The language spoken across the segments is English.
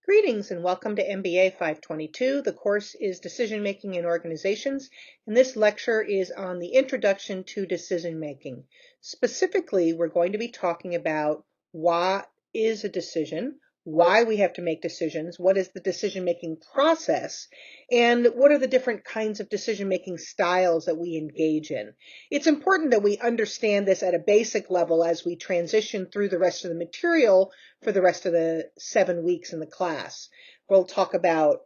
Greetings and welcome to MBA 522. The course is Decision Making in Organizations, and this lecture is on the Introduction to Decision Making. Specifically, we're going to be talking about what is a decision, why we have to make decisions, what is the decision-making process, and what are the different kinds of decision-making styles that we engage in. It's important that we understand this at a basic level as we transition through the rest of the material for the rest of the 7 weeks in the class. We'll talk about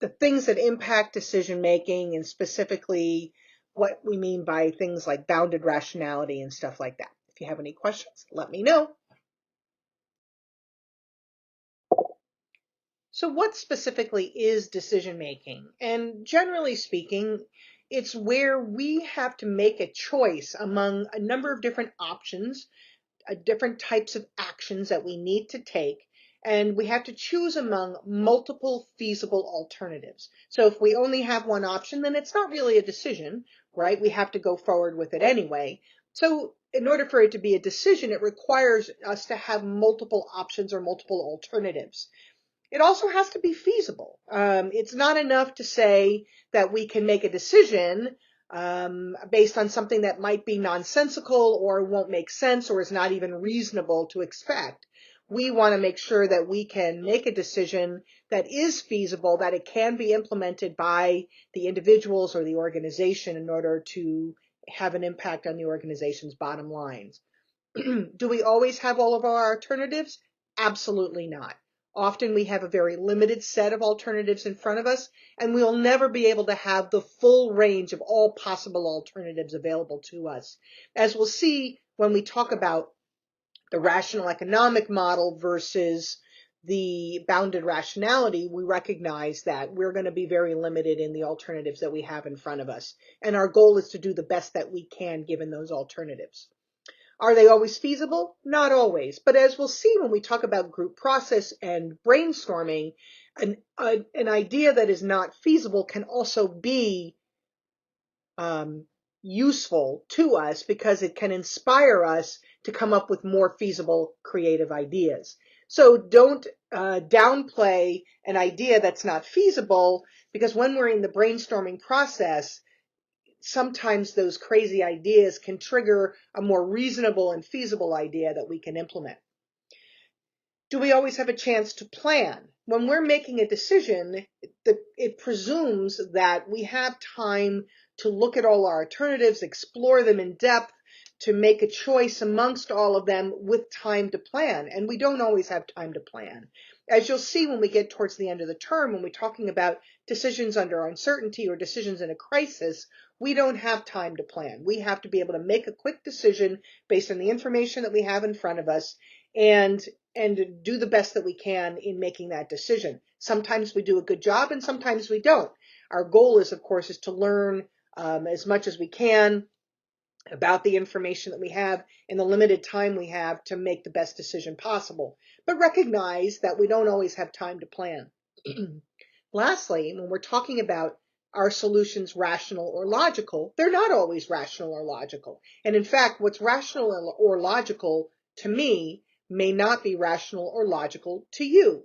the things that impact decision making and specifically what we mean by things like bounded rationality and stuff like that. If you have any questions, let me know. So what specifically is decision making? And generally speaking, it's where we have to make a choice among a number of different options, different types of actions that we need to take, and we have to choose among multiple feasible alternatives. So if we only have one option, then it's not really a decision, right? We have to go forward with it anyway. So in order for it to be a decision, it requires us to have multiple options or multiple alternatives. It also has to be feasible. It's not enough to say that we can make a decision based on something that might be nonsensical or won't make sense or is not even reasonable to expect. We want to make sure that we can make a decision that is feasible, that it can be implemented by the individuals or the organization in order to have an impact on the organization's bottom lines. Do we always have all of our alternatives? Absolutely not. Often we have a very limited set of alternatives in front of us, and we'll never be able to have the full range of all possible alternatives available to us. As we'll see when we talk about the rational economic model versus the bounded rationality, we recognize that we're going to be very limited in the alternatives that we have in front of us. And our goal is to do the best that we can given those alternatives. Are they always feasible? Not always. But as we'll see when we talk about group process and brainstorming, an idea that is not feasible can also be useful to us because it can inspire us to come up with more feasible creative ideas. So don't downplay an idea that's not feasible, because when we're in the brainstorming process, sometimes those crazy ideas can trigger a more reasonable and feasible idea that we can implement. Do we always have a chance to plan? When we're making a decision, it presumes that we have time to look at all our alternatives, explore them in depth, to make a choice amongst all of them with time to plan. And we don't always have time to plan. As you'll see when we get towards the end of the term, when we're talking about decisions under uncertainty or decisions in a crisis, we don't have time to plan. We have to be able to make a quick decision based on the information that we have in front of us and do the best that we can in making that decision. Sometimes we do a good job and sometimes we don't. Our goal is, of course, is to learn as much as we can about the information that we have in the limited time we have to make the best decision possible. But recognize that we don't always have time to plan. Lastly, when we're talking about are solutions rational or logical, they're not always rational or logical. And in fact, what's rational or logical to me may not be rational or logical to you.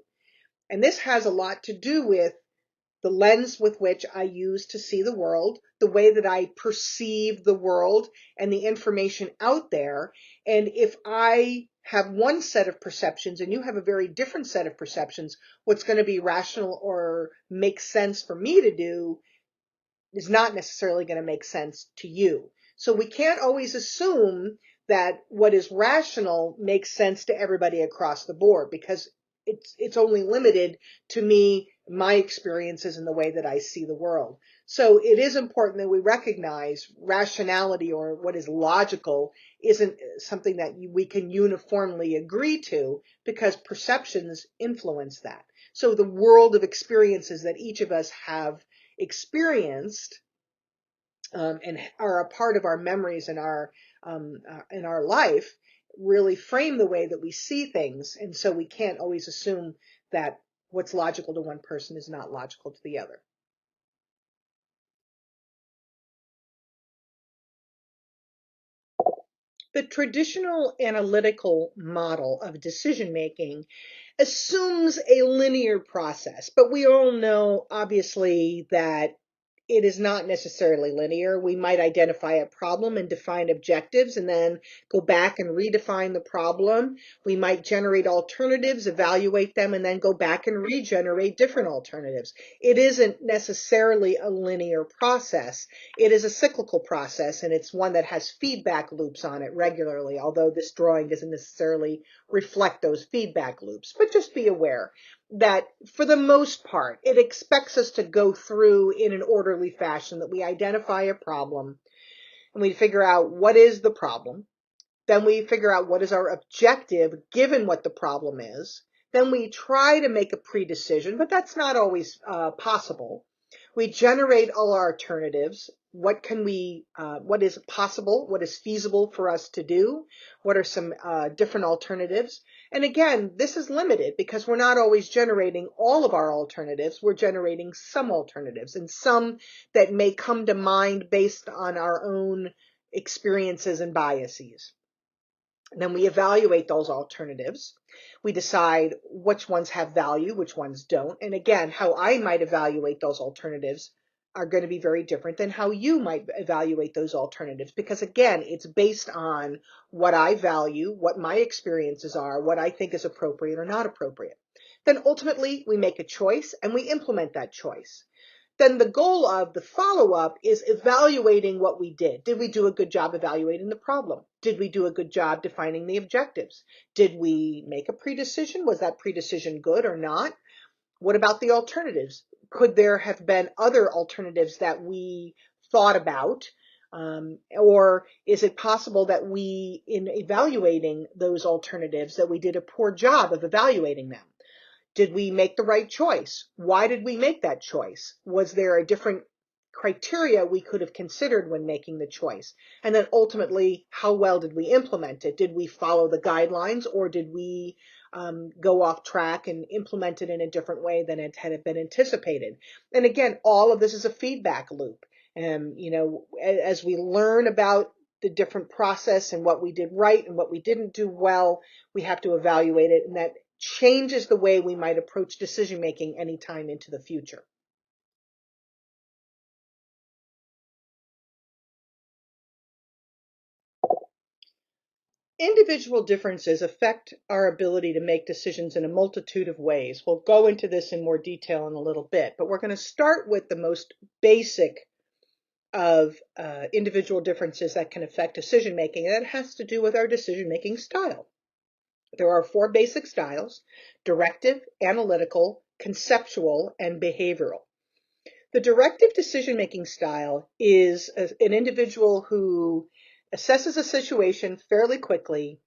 And this has a lot to do with the lens with which I use to see the world, the way that I perceive the world and the information out there. And if I have one set of perceptions and you have a very different set of perceptions, what's going to be rational or make sense for me to do is not necessarily going to make sense to you. So we can't always assume that what is rational makes sense to everybody across the board, because it's only limited to me, my experiences, and the way that I see the world. So it is important that we recognize rationality, or what is logical, isn't something that we can uniformly agree to, because perceptions influence that. So the world of experiences that each of us have experienced and are a part of our memories and in our life really frame the way that we see things. And so we can't always assume that what's logical to one person is not logical to the other. The traditional analytical model of decision making assumes a linear process, but we all know, obviously, that it is not necessarily linear. We might identify a problem and define objectives and then go back and redefine the problem. We might generate alternatives, evaluate them, and then go back and regenerate different alternatives. It isn't necessarily a linear process. It is a cyclical process, and it's one that has feedback loops on it regularly, although this drawing doesn't necessarily reflect those feedback loops. But just be aware that for the most part, it expects us to go through in an orderly fashion, that we identify a problem and we figure out what is the problem. Then we figure out what is our objective given what the problem is. Then we try to make a pre-decision, but that's not always possible. We generate all our alternatives. What is possible? What is feasible for us to do? What are some different alternatives? And again, this is limited because we're not always generating all of our alternatives. We're generating some alternatives, and some that may come to mind based on our own experiences and biases. Then we evaluate those alternatives. We decide which ones have value, which ones don't. And again, how I might evaluate those alternatives are going to be very different than how you might evaluate those alternatives, because again, it's based on what I value, what my experiences are, what I think is appropriate or not appropriate. Then ultimately, we make a choice and we implement that choice. Then the goal of the follow-up is evaluating what we did. Did we do a good job evaluating the problem? Did we do a good job defining the objectives? Did we make a pre-decision? Was that pre-decision good or not? What about the alternatives? Could there have been other alternatives that we thought about? Or is it possible that we, in evaluating those alternatives, that we did a poor job of evaluating them? Did we make the right choice? Why did we make that choice? Was there a different criteria we could have considered when making the choice? And then ultimately, how well did we implement it? Did we follow the guidelines, or did we go off track and implement it in a different way than it had been anticipated? And again, all of this is a feedback loop. And, as we learn about the different process and what we did right and what we didn't do well, we have to evaluate it, and that changes the way we might approach decision making anytime into the future. Individual differences affect our ability to make decisions in a multitude of ways. We'll go into this in more detail in a little bit, but we're going to start with the most basic of individual differences that can affect decision making, and that has to do with our decision making style. There are 4 basic styles: directive, analytical, conceptual, and behavioral. The directive decision-making style is an individual who assesses a situation fairly quickly,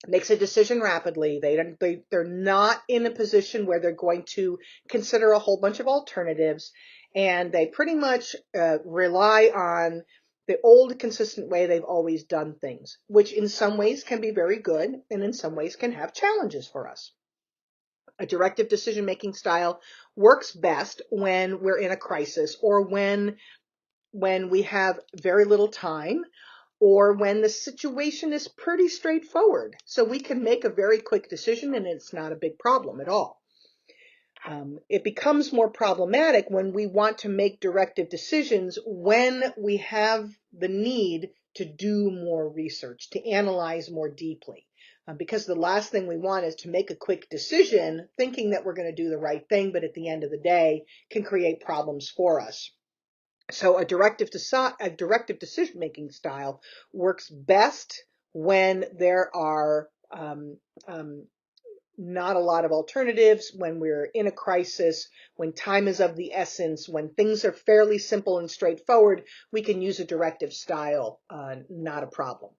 makes a decision rapidly. They're not in a position where they're going to consider a whole bunch of alternatives, and they pretty much rely on the old consistent way they've always done things, which in some ways can be very good and in some ways can have challenges for us. A directive decision-making style works best when we're in a crisis, or when we have very little time, or when the situation is pretty straightforward. So we can make a very quick decision and it's not a big problem at all. It becomes more problematic when we want to make directive decisions when we have the need to do more research, to analyze more deeply. Because the last thing we want is to make a quick decision thinking that we're going to do the right thing, but at the end of the day can create problems for us. So a directive decision-making style works best when there are not a lot of alternatives, when we're in a crisis, when time is of the essence, when things are fairly simple and straightforward. We can use a directive style, not a problem.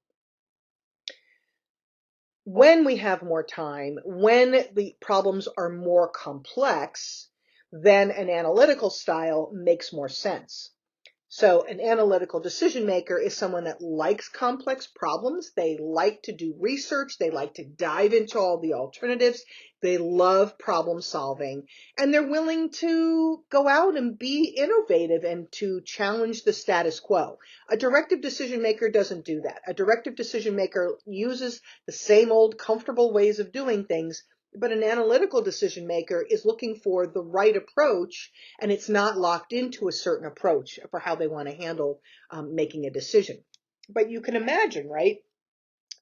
When we have more time, when the problems are more complex, then an analytical style makes more sense. So an analytical decision maker is someone that likes complex problems. They like to do research. They like to dive into all the alternatives. They love problem solving, and they're willing to go out and be innovative and to challenge the status quo. A directive decision maker doesn't do that. A directive decision maker uses the same old comfortable ways of doing things, but an analytical decision maker is looking for the right approach, and it's not locked into a certain approach for how they want to handle making a decision. But you can imagine, right?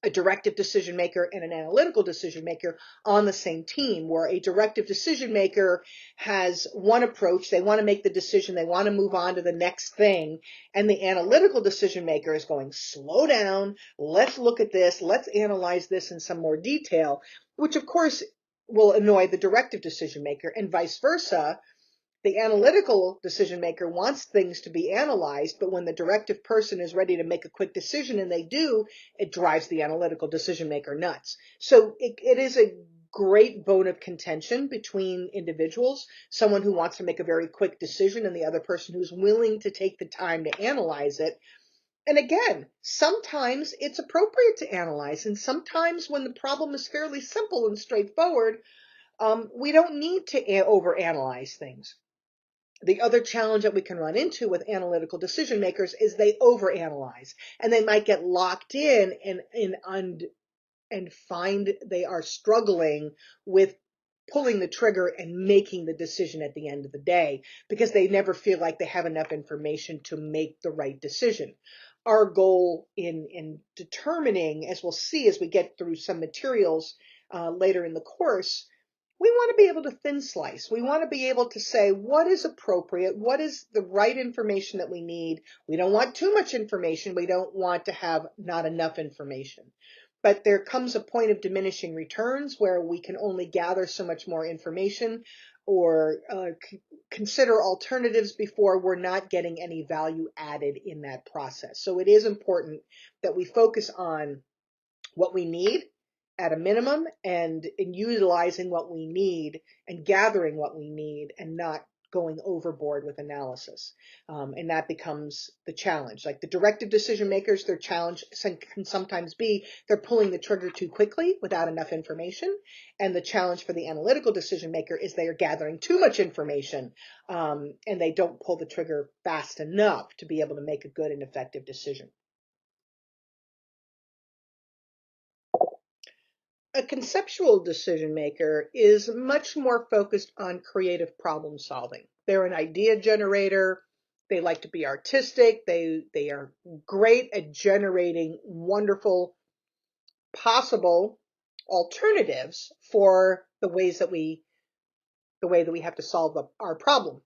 A directive decision maker and an analytical decision maker on the same team, where a directive decision maker has one approach. They want to make the decision. They want to move on to the next thing. And the analytical decision maker is going, slow down. Let's look at this. Let's analyze this in some more detail, which of course will annoy the directive decision maker, and vice versa. The analytical decision maker wants things to be analyzed, but when the directive person is ready to make a quick decision, and they do, it drives the analytical decision maker nuts. So it is a great bone of contention between individuals, someone who wants to make a very quick decision and the other person who's willing to take the time to analyze it. And again, sometimes it's appropriate to analyze, and sometimes when the problem is fairly simple and straightforward, we don't need to overanalyze things. The other challenge that we can run into with analytical decision makers is they overanalyze, and they might get locked in and find they are struggling with pulling the trigger and making the decision at the end of the day because they never feel like they have enough information to make the right decision. Our goal in determining, as we'll see as we get through some materials later in the course, we want to be able to thin slice. We want to be able to say what is appropriate, what is the right information that we need. We don't want too much information. We don't want to have not enough information. But there comes a point of diminishing returns where we can only gather so much more information or consider alternatives before we're not getting any value added in that process. So it is important that we focus on what we need at a minimum, and in utilizing what we need and gathering what we need and not going overboard with analysis. And that becomes the challenge. Like the directive decision makers, their challenge can sometimes be they're pulling the trigger too quickly without enough information. And the challenge for the analytical decision maker is they are gathering too much information, and they don't pull the trigger fast enough to be able to make a good and effective decision. A conceptual decision maker is much more focused on creative problem solving. They're an idea generator. They like to be artistic. They are great at generating wonderful possible alternatives for the way that we have to solve our problem.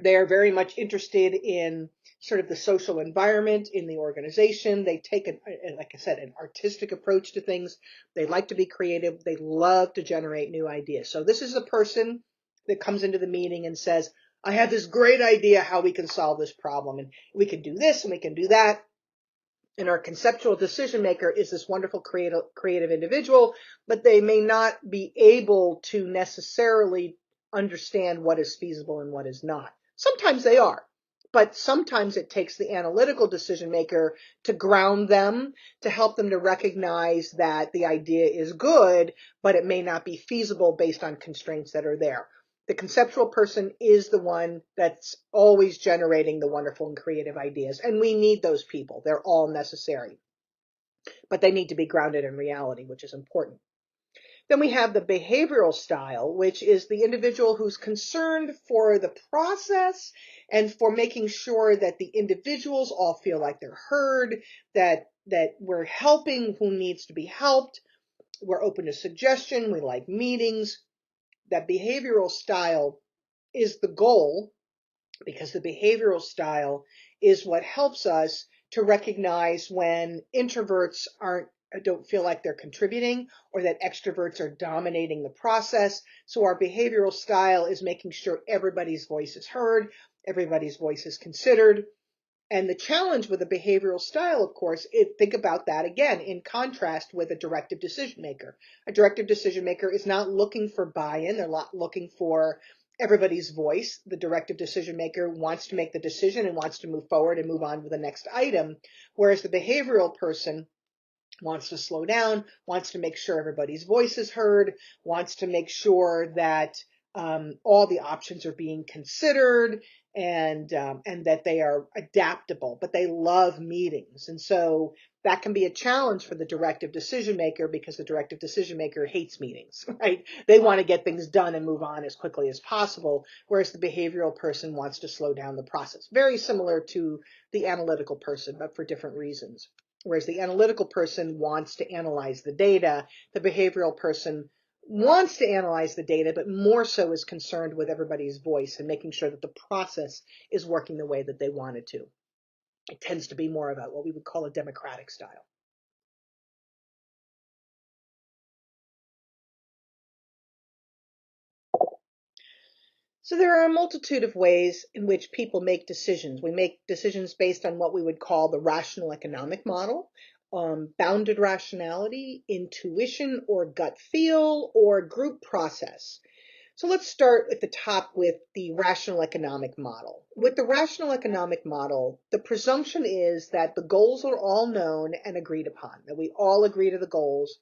They are very much interested in sort of the social environment in the organization. They take, like I said, an artistic approach to things. They like to be creative. They love to generate new ideas. So this is a person that comes into the meeting and says, I have this great idea how we can solve this problem. And we can do this and we can do that. And our conceptual decision maker is this wonderful creative individual, but they may not be able to necessarily understand what is feasible and what is not. Sometimes they are, but sometimes it takes the analytical decision maker to ground them, to help them to recognize that the idea is good, but it may not be feasible based on constraints that are there. The conceptual person is the one that's always generating the wonderful and creative ideas, and we need those people. They're all necessary, but they need to be grounded in reality, which is important. Then we have the behavioral style, which is the individual who's concerned for the process and for making sure that the individuals all feel like they're heard, that we're helping who needs to be helped. We're open to suggestion. We like meetings. That behavioral style is the goal, because the behavioral style is what helps us to recognize when introverts don't feel like they're contributing, or that extroverts are dominating the process. So our behavioral style is making sure everybody's voice is heard, everybody's voice is considered. And the challenge with a behavioral style, of course, think about that again in contrast with a directive decision maker. A directive decision maker is not looking for buy-in. They're not looking for everybody's voice. The directive decision maker wants to make the decision and wants to move forward and move on to the next item, whereas the behavioral person wants to slow down, wants to make sure everybody's voice is heard, wants to make sure that all the options are being considered and that they are adaptable. But they love meetings, and so that can be a challenge for the directive decision maker because the directive decision maker hates meetings, right? They want to get things done and move on as quickly as possible, whereas the behavioral person wants to slow down the process. Very similar to the analytical person, but for different reasons. Whereas the analytical person wants to analyze the data, the behavioral person wants to analyze the data, but more so is concerned with everybody's voice and making sure that the process is working the way that they want it to. It tends to be more about what we would call a democratic style. So there are a multitude of ways in which people make decisions. We make decisions based on what we would call the rational economic model, bounded rationality, intuition or gut feel, or group process. So let's start at the top with the rational economic model. With the rational economic model, the presumption is that the goals are all known and agreed upon, that we all agree to the goals,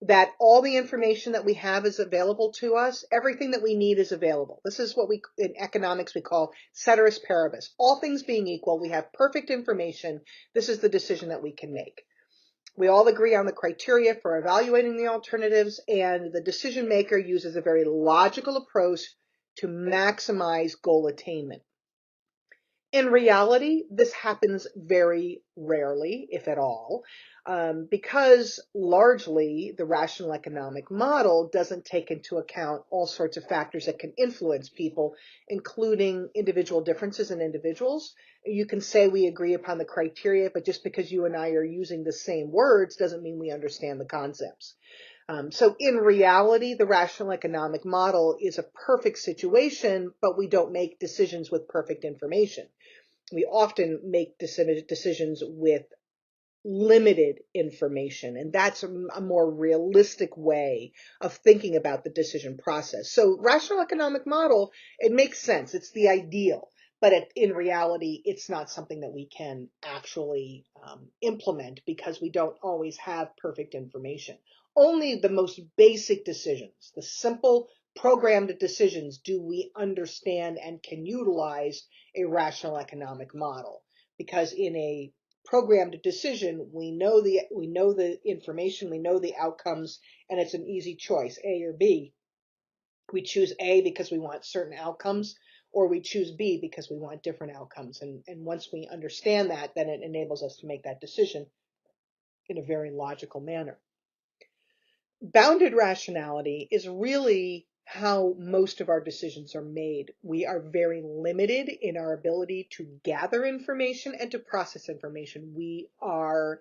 that all the information that we have is available to us. Everything that we need is available. This is what we, in economics, we call ceteris paribus. All things being equal, we have perfect information. This is the decision that we can make. We all agree on the criteria for evaluating the alternatives, and the decision maker uses a very logical approach to maximize goal attainment. In reality, this happens very rarely, if at all, because largely the rational economic model doesn't take into account all sorts of factors that can influence people, including individual differences in individuals. You can say we agree upon the criteria, but just because you and I are using the same words doesn't mean we understand the concepts. So in reality, the rational economic model is a perfect situation, but we don't make decisions with perfect information. We often make decisions with limited information, and that's a more realistic way of thinking about the decision process. So rational economic model, it makes sense. It's the ideal, but in reality, it's not something that we can actually implement because we don't always have perfect information. Only the most basic decisions, the simple programmed decisions, do we understand and can utilize a rational economic model. Because in a programmed decision, we know the information, we know the outcomes, and it's an easy choice, A or B. We choose A because we want certain outcomes, or we choose B because we want different outcomes. And once we understand that, then it enables us to make that decision in a very logical manner. Bounded rationality is really how most of our decisions are made. We are very limited in our ability to gather information and to process information. We are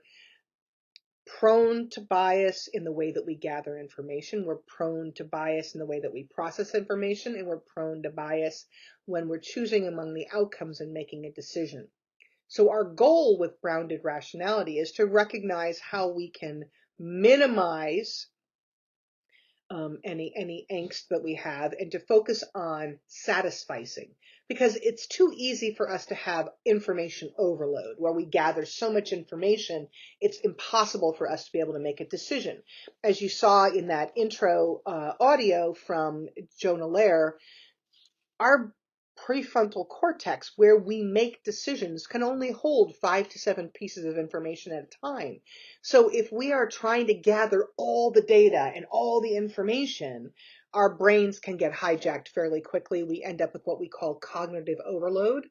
prone to bias in the way that we gather information. We're prone to bias in the way that we process information, and we're prone to bias when we're choosing among the outcomes and making a decision. So our goal with bounded rationality is to recognize how we can minimize any angst that we have, and to focus on satisficing, because it's too easy for us to have information overload where we gather so much information it's impossible for us to be able to make a decision. As you saw in that intro audio from Jonah Lehrer, our prefrontal cortex, where we make decisions, can only hold 5 to 7 pieces of information at a time. So if we are trying to gather all the data and all the information, our brains can get hijacked fairly quickly. We end up with what we call cognitive overload.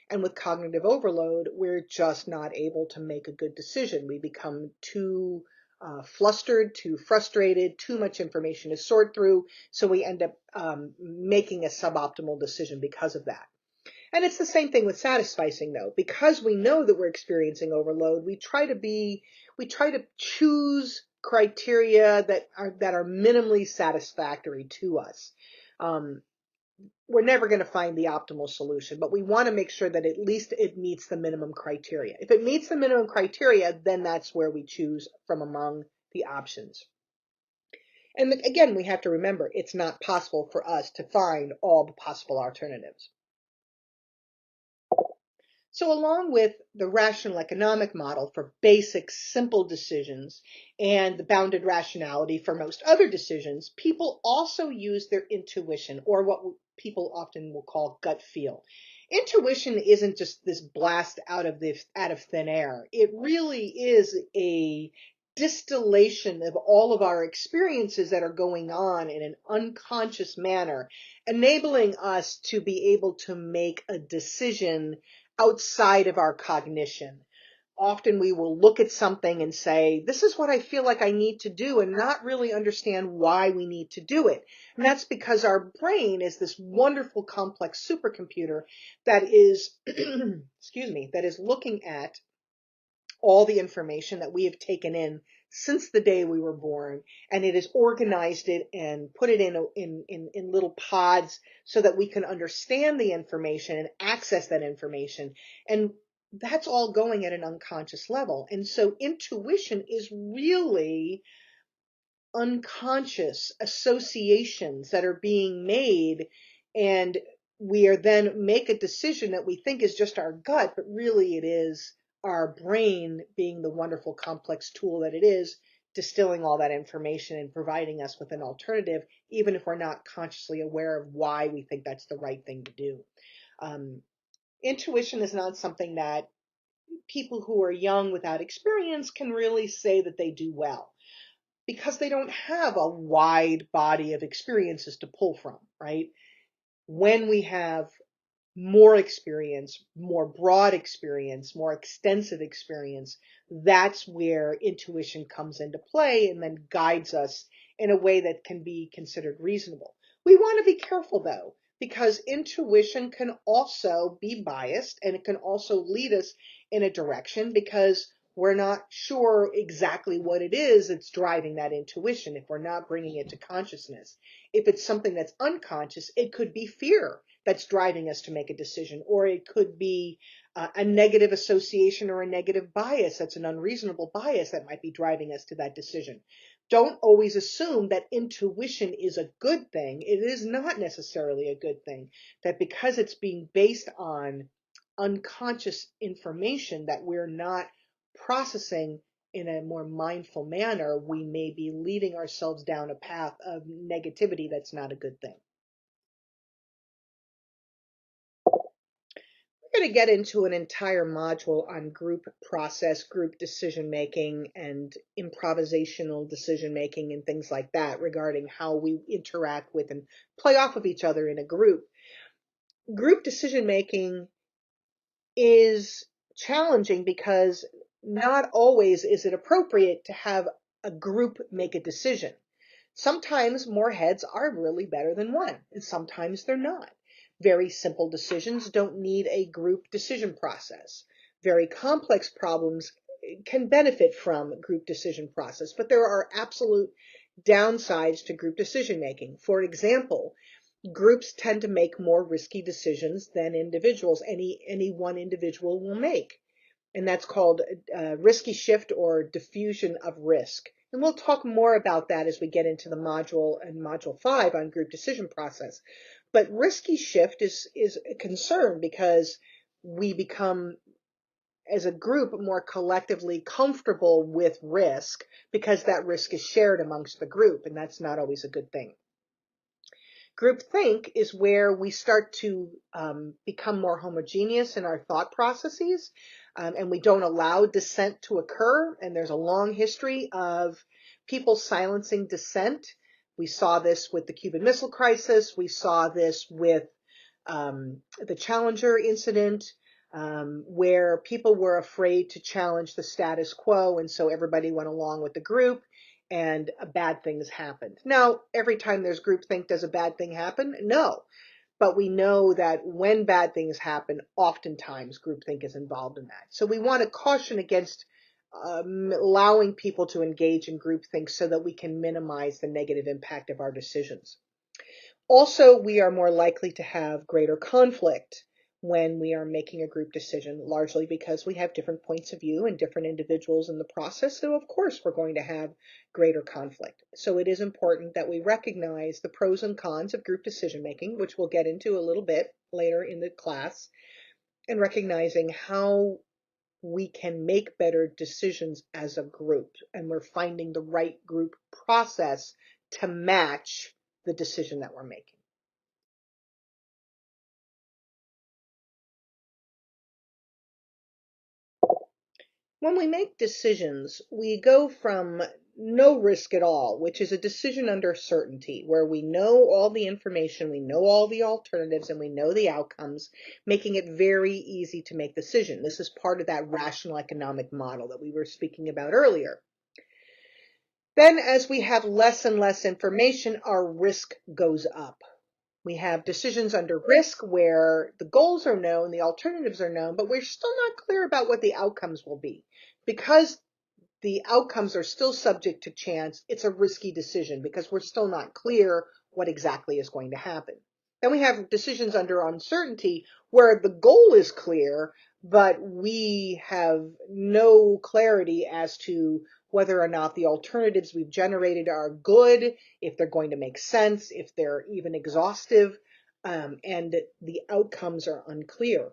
And with cognitive overload, we're just not able to make a good decision. We become too flustered, too frustrated, too much information to sort through. So we end up making a suboptimal decision because of that. And it's the same thing with satisficing, though. Because we know that we're experiencing overload, we try to choose criteria that are minimally satisfactory to us. We're never going to find the optimal solution, but we want to make sure that at least it meets the minimum criteria. If it meets the minimum criteria, then that's where we choose from among the options. And again, we have to remember it's not possible for us to find all the possible alternatives. So along with the rational economic model for basic simple decisions and the bounded rationality for most other decisions, people also use their intuition, or what people often will call gut feel. Intuition isn't just this blast out of thin air. It really is a distillation of all of our experiences that are going on in an unconscious manner, enabling us to be able to make a decision outside of our cognition. Often we will look at something and say, this is what I feel like I need to do, and not really understand why we need to do it. And that's because our brain is this wonderful complex supercomputer that is, excuse me, that is looking at all the information that we have taken in since the day we were born, and it has organized it and put it in little pods so that we can understand the information and access that information. And that's all going at an unconscious level. And so intuition is really unconscious associations that are being made, and we are then make a decision that we think is just our gut, but really it is our brain being the wonderful complex tool that it is, distilling all that information and providing us with an alternative, even if we're not consciously aware of why we think that's the right thing to do. Intuition is not something that people who are young without experience can really say that they do well, because they don't have a wide body of experiences to pull from, right? When we have more experience, more broad experience, more extensive experience, that's where intuition comes into play and then guides us in a way that can be considered reasonable. We want to be careful though, because intuition can also be biased, and it can also lead us in a direction because we're not sure exactly what it is that's driving that intuition if we're not bringing it to consciousness. If it's something that's unconscious, it could be fear that's driving us to make a decision, or it could be a negative association or a negative bias that's an unreasonable bias that might be driving us to that decision. Don't always assume that intuition is a good thing. It is not necessarily a good thing, that because it's being based on unconscious information that we're not processing in a more mindful manner, we may be leading ourselves down a path of negativity that's not a good thing. We're going to get into an entire module on group process, group decision making, and improvisational decision making, and things like that regarding how we interact with and play off of each other in a group. Group decision making is challenging because not always is it appropriate to have a group make a decision. Sometimes more heads are really better than one, and sometimes they're not. Very simple decisions don't need a group decision process. Very complex problems can benefit from group decision process, but there are absolute downsides to group decision making. For example, groups tend to make more risky decisions than individuals, any one individual will make. And that's called risky shift or diffusion of risk. And we'll talk more about that as we get into the module and module 5 on group decision process. But risky shift is a concern because we become, as a group, more collectively comfortable with risk because that risk is shared amongst the group, and that's not always a good thing. Groupthink is where we start to become more homogeneous in our thought processes, and we don't allow dissent to occur. And there's a long history of people silencing dissent. We saw this with the Cuban Missile Crisis. We saw this with the Challenger incident, where people were afraid to challenge the status quo, and so everybody went along with the group, and bad things happened. Now, every time there's groupthink, does a bad thing happen? No. But we know that when bad things happen, oftentimes groupthink is involved in that. So we want to caution against allowing people to engage in groupthink so that we can minimize the negative impact of our decisions. Also, we are more likely to have greater conflict when we are making a group decision, largely because we have different points of view and different individuals in the process. So of course we're going to have greater conflict. So it is important that we recognize the pros and cons of group decision making, which we'll get into a little bit later in the class, and recognizing how we can make better decisions as a group. And we're finding the right group process to match the decision that we're making. When we make decisions, we go from no risk at all, which is a decision under certainty, where we know all the information, we know all the alternatives, and we know the outcomes, making it very easy to make decision. This is part of that rational economic model that we were speaking about earlier. Then as we have less and less information, our risk goes up. We have decisions under risk where the goals are known, the alternatives are known, but we're still not clear about what the outcomes will be. Because the outcomes are still subject to chance, it's a risky decision because we're still not clear what exactly is going to happen. Then we have decisions under uncertainty where the goal is clear, but we have no clarity as to whether or not the alternatives we've generated are good, if they're going to make sense, if they're even exhaustive, and the outcomes are unclear.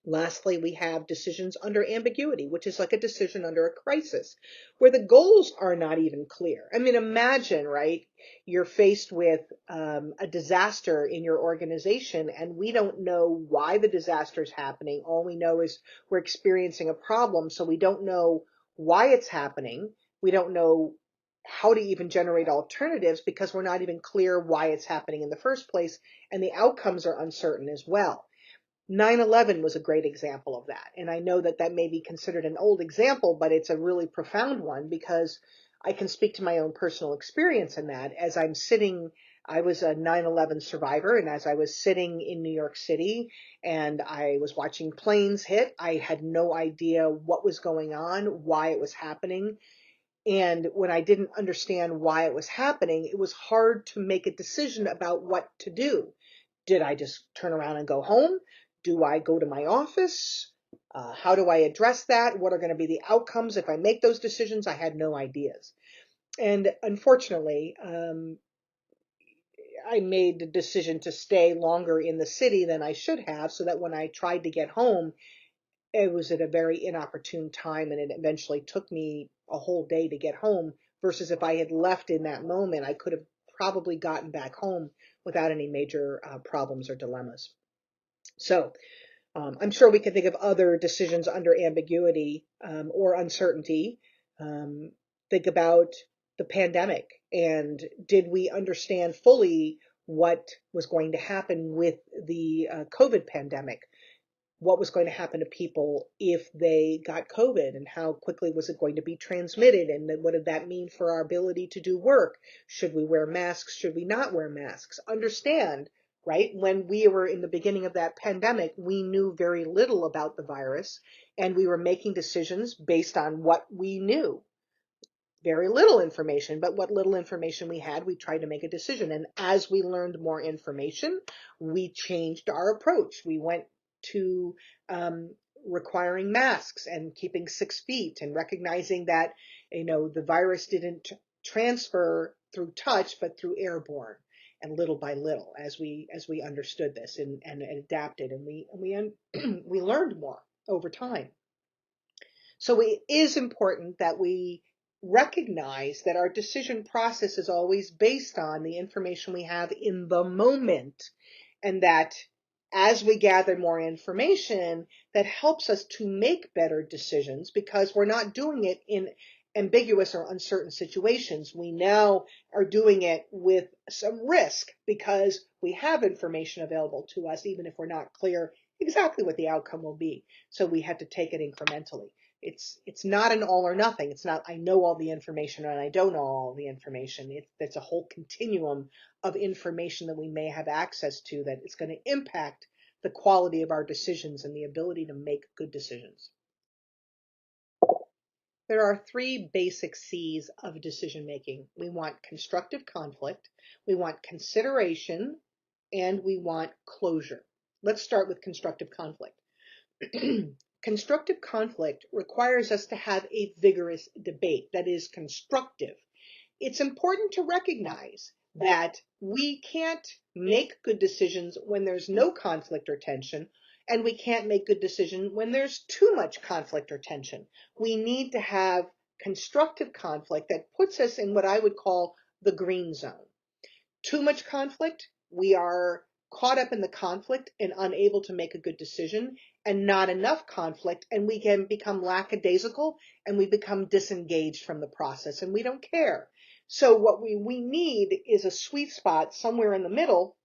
Lastly, we have decisions under ambiguity, which is like a decision under a crisis, where the goals are not even clear. I mean, imagine, right? You're faced with a disaster in your organization, and we don't know why the disaster is happening. All we know is we're experiencing a problem, so we don't know why it's happening. We don't know how to even generate alternatives because we're not even clear why it's happening in the first place, and the outcomes are uncertain as well. 9/11 was a great example of that. And I know that that may be considered an old example, but it's a really profound one because I can speak to my own personal experience in that. As I'm sitting, I was a 9/11 survivor, and as I was sitting in New York City and I was watching planes hit, I had no idea what was going on, why it was happening. And when I didn't understand why it was happening, it was hard to make a decision about what to do. Did I just turn around and go home? Do I go to my office? How do I address that? What are going to be the outcomes if I make those decisions? I had no ideas. And unfortunately, I made the decision to stay longer in the city than I should have so that when I tried to get home, it was at a very inopportune time and it eventually took me a whole day to get home versus if I had left in that moment, I could have probably gotten back home without any major problems or dilemmas. So I'm sure we can think of other decisions under ambiguity or uncertainty. Um, think about the pandemic and did we understand fully what was going to happen with the COVID pandemic? What was going to happen to people if they got COVID and how quickly was it going to be transmitted and then what did that mean for our ability to do work? Should we wear masks? Should we not wear masks? Understand, right? When we were in the beginning of that pandemic, we knew very little about the virus and we were making decisions based on what we knew. Very little information, but what little information we had, we tried to make a decision. And as we learned more information, we changed our approach. We went to requiring masks and keeping 6 feet and recognizing that, the virus didn't transfer through touch, but through airborne. And little by little, as we understood this and adapted, and we learned more over time. So it is important that we recognize that our decision process is always based on the information we have in the moment, and that as we gather more information, that helps us to make better decisions because we're not doing it in ambiguous or uncertain situations. We now are doing it with some risk because we have information available to us, even if we're not clear exactly what the outcome will be. So we have to take it incrementally. It's not an all or nothing. It's not I know all the information and I don't know all the information. It's a whole continuum of information that we may have access to that is going to impact the quality of our decisions and the ability to make good decisions. There are three basic C's of decision making. We want constructive conflict, we want consideration, and we want closure. Let's start with constructive conflict. Constructive conflict requires us to have a vigorous debate that is constructive. It's important to recognize that we can't make good decisions when there's no conflict or tension, and we can't make good decisions when there's too much conflict or tension. We need to have constructive conflict that puts us in what I would call the green zone. Too much conflict, we are caught up in the conflict and unable to make a good decision, and not enough conflict, and we can become lackadaisical and we become disengaged from the process and we don't care. So what we need is a sweet spot somewhere in the middle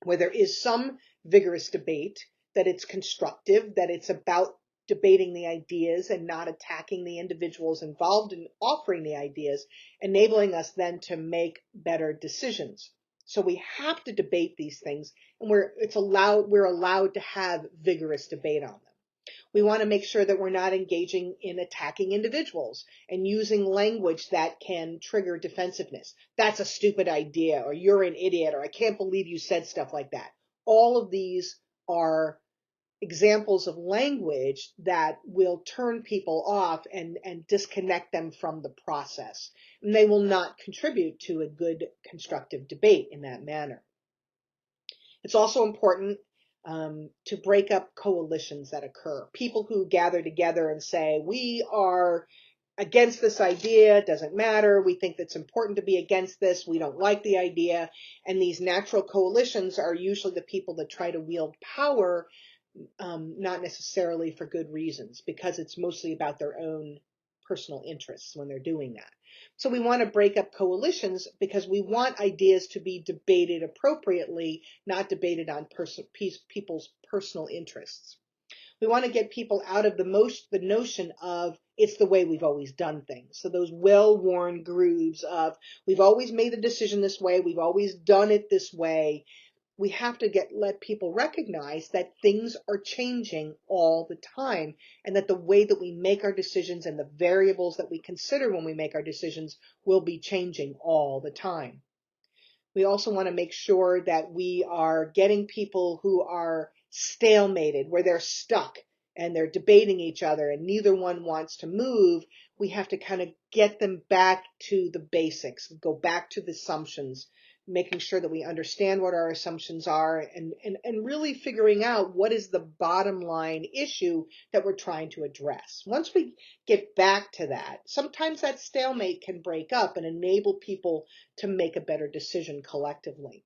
where there is some vigorous debate, that it's constructive, that it's about debating the ideas and not attacking the individuals involved in offering the ideas, enabling us then to make better decisions. So we have to debate these things, and we're allowed to have vigorous debate on them. We want to make sure that we're not engaging in attacking individuals and using language that can trigger defensiveness. That's a stupid idea, or you're an idiot, or I can't believe you said stuff like that. All of these are examples of language that will turn people off and disconnect them from the process. And they will not contribute to a good constructive debate in that manner. It's also important to break up coalitions that occur. People who gather together and say, we are against this idea, it doesn't matter, we think it's important to be against this, we don't like the idea. And these natural coalitions are usually the people that try to wield power, not necessarily for good reasons, because it's mostly about their own personal interests when they're doing that. So we want to break up coalitions because we want ideas to be debated appropriately, not debated on people's personal interests. We want to get people out of the notion of it's the way we've always done things. So those well-worn grooves of we've always made the decision this way, we've always done it this way. We have to let people recognize that things are changing all the time, and that the way that we make our decisions and the variables that we consider when we make our decisions will be changing all the time. We also want to make sure that we are getting people who are stalemated, where they're stuck and they're debating each other and neither one wants to move. We have to kind of get them back to the basics, go back to the assumptions, making sure that we understand what our assumptions are, and really figuring out what is the bottom line issue that we're trying to address. Once we get back to that, sometimes that stalemate can break up and enable people to make a better decision collectively.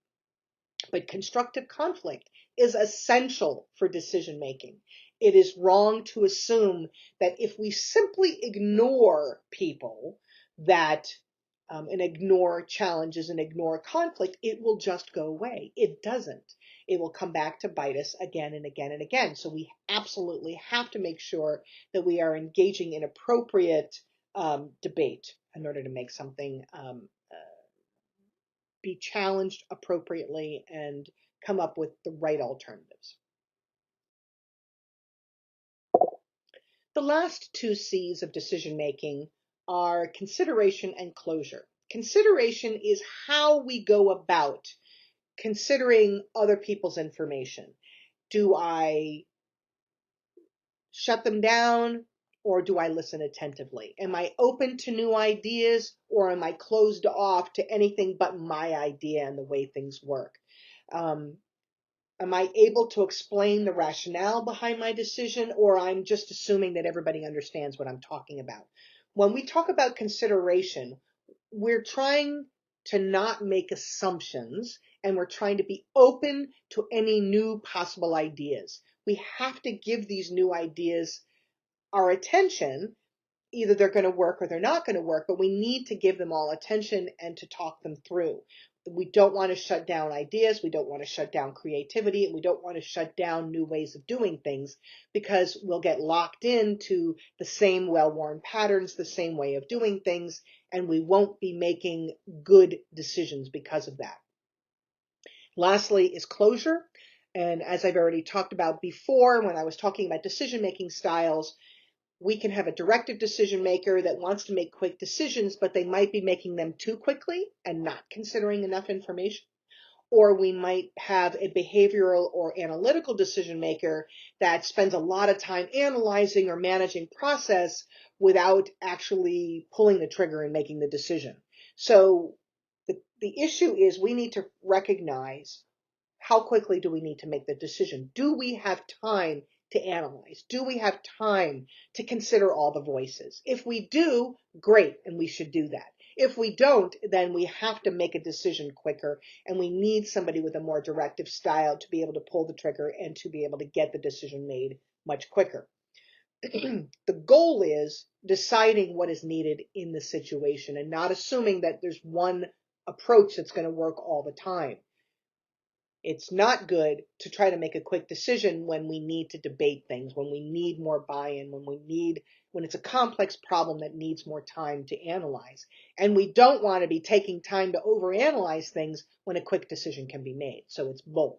But constructive conflict is essential for decision making. It is wrong to assume that if we simply ignore people that and ignore challenges and ignore conflict, it will just go away. It doesn't. It will come back to bite us again and again and again. So we absolutely have to make sure that we are engaging in appropriate debate in order to make something be challenged appropriately and come up with the right alternatives. The last two C's of decision making are consideration and closure. Consideration is how we go about considering other people's information. Do I shut them down, or do I listen attentively? Am I open to new ideas, or am I closed off to anything but my idea and the way things work? Am I able to explain the rationale behind my decision, or I'm just assuming that everybody understands what I'm talking about? When we talk about consideration, we're trying to not make assumptions, and we're trying to be open to any new possible ideas. We have to give these new ideas our attention. Either they're going to work or they're not going to work, but we need to give them all attention and to talk them through. We don't want to shut down ideas. We don't want to shut down creativity. And we don't want to shut down new ways of doing things, because we'll get locked into the same well-worn patterns, the same way of doing things, and we won't be making good decisions because of that. Lastly is closure. And as I've already talked about before, when I was talking about decision-making styles, we can have a directive decision maker that wants to make quick decisions, but they might be making them too quickly and not considering enough information. or we might have a behavioral or analytical decision maker that spends a lot of time analyzing or managing process without actually pulling the trigger and making the decision. So the issue is we need to recognize how quickly do we need to make the decision? Do we have time to analyze? Do we have time to consider all the voices? If we do, great, and we should do that. If we don't, then we have to make a decision quicker, and we need somebody with a more directive style to be able to pull the trigger and to be able to get the decision made much quicker. The goal is deciding what is needed in the situation and not assuming that there's one approach that's going to work all the time. It's not good to try to make a quick decision when we need to debate things, when we need more buy-in, when it's a complex problem that needs more time to analyze. And we don't want to be taking time to overanalyze things when a quick decision can be made. So it's both.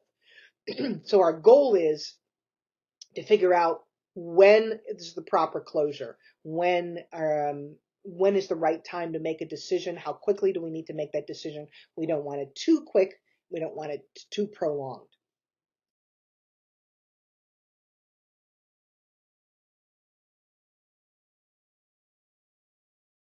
So our goal is to figure out when is the proper closure, when is the right time to make a decision, how quickly do we need to make that decision. We don't want it too quick, we don't want it too prolonged.